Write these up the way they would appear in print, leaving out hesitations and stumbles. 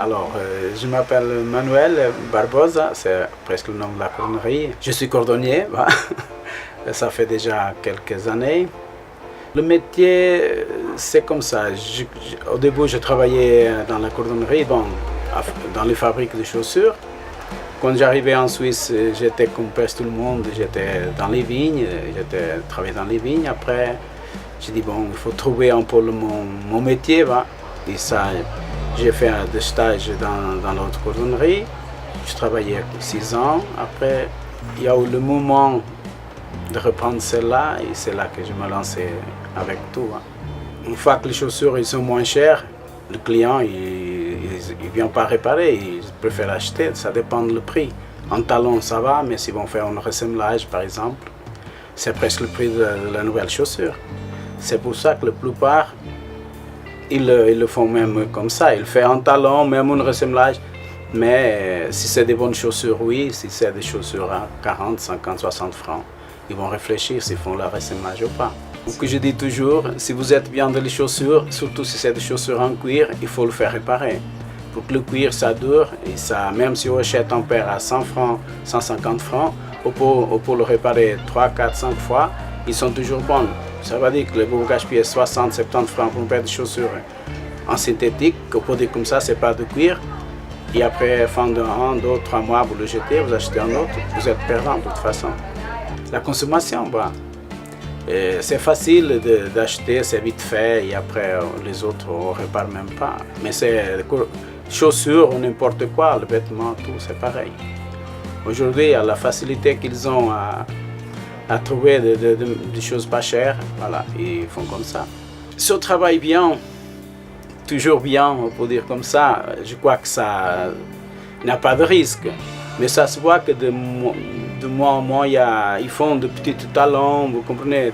Alors, je m'appelle Manuel Barbosa, c'est presque le nom de la cordonnerie. Je suis cordonnier, ça fait déjà quelques années. Le métier, c'est comme ça. Au début, je travaillais dans la cordonnerie, dans les fabriques de chaussures. Quand j'arrivais en Suisse, j'étais comme presque tout le monde, j'étais dans les vignes, travaillé dans les vignes. Après, j'ai dit, bon, il faut trouver un peu mon métier. Et ça, j'ai fait des stages dans l'autre cordonnerie. Je travaillais 6 ans. Après, il y a eu le moment de reprendre celle-là et c'est là que je me lançais avec tout. Une fois que les chaussures ils sont moins chères, le client il vient pas réparer, il préfère acheter, ça dépend du prix. En talon ça va, mais s'ils vont faire un ressemblage par exemple, c'est presque le prix de la nouvelle chaussure. C'est pour ça que la plupart ils le font même comme ça, ils font un talon, même un ressemblage. Mais si c'est des bonnes chaussures, oui, si c'est des chaussures à 40, 50, 60 francs, ils vont réfléchir s'ils font leur ressemblage ou pas. Ce que je dis toujours, si vous êtes bien dans les chaussures, surtout si c'est des chaussures en cuir, il faut le faire réparer. Pour que le cuir ça dure, et ça, même si on achète un paire à 100 francs, 150 francs, on peut le réparer 3, 4, 5 fois, ils sont toujours bons. Ça veut dire que le vous gaspillez 60, 70 francs pour une paire de chaussures en synthétique, on peut dire comme ça, c'est pas de cuir. Et après, fin de 1, 2, 3 mois, vous le jetez, vous achetez un autre, vous êtes perdant de toute façon. La consommation, c'est facile d'acheter, c'est vite fait, et après les autres, on ne répare même pas. Mais c'est chaussures ou n'importe quoi, le vêtement, tout, c'est pareil. Aujourd'hui, il y a la facilité qu'ils ont à trouver des choses pas chères, voilà, ils font comme ça. Si on travaille bien, toujours bien, on peut dire comme ça, je crois que ça n'a pas de risque. Mais ça se voit que de mois en mois, ils font de petits talons, vous comprenez,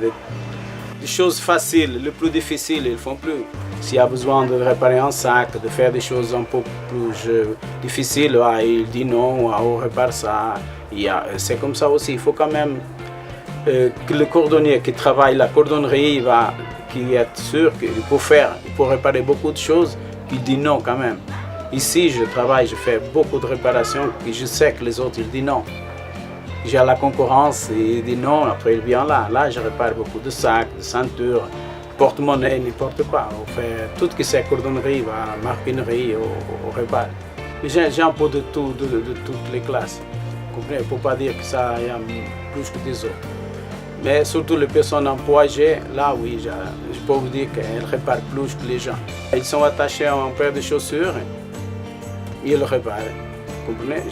des choses faciles. Le plus difficile, ils ne font plus. S'il y a besoin de réparer un sac, de faire des choses un peu plus difficiles, il dit non, on répare ça. C'est comme ça aussi, il faut quand même que le cordonnier qui travaille la cordonnerie, qui est sûr qu'il peut réparer beaucoup de choses, il dit non quand même. Ici, je travaille, je fais beaucoup de réparations et je sais que les autres, ils disent non. J'ai la concurrence, il dit non, après il vient là. Là, je répare beaucoup de sacs, de ceintures, porte-monnaie, n'importe quoi. On fait tout ce que c'est cordonnerie, marquinerie, on répare. J'ai un peu de tout, de toutes les classes. Vous comprenez? Il ne faut pas dire que ça y a plus que des autres. Mais surtout les personnes employées, là oui, je peux vous dire qu'elles réparent plus que les gens. Ils sont attachés à un paire de chaussures, et ils le réparent. Vous comprenez?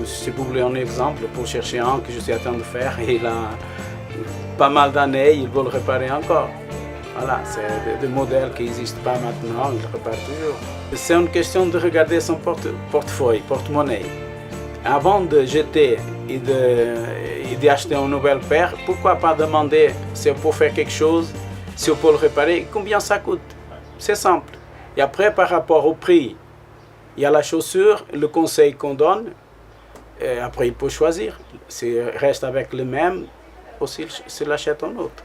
Si vous voulez un exemple, pour chercher un que je suis en train de faire, il a pas mal d'années, il veut le réparer encore. Voilà, c'est des modèles qui n'existent pas maintenant, il le répare toujours. C'est une question de regarder son portefeuille, porte-monnaie. Avant de jeter et d'acheter une nouvelle paire, pourquoi pas demander si on peut faire quelque chose, si on peut le réparer, combien ça coûte? C'est simple. Et après, par rapport au prix, il y a la chaussure, le conseil qu'on donne, et après il peut choisir. S'il reste avec le même, aussi s'il achète un autre.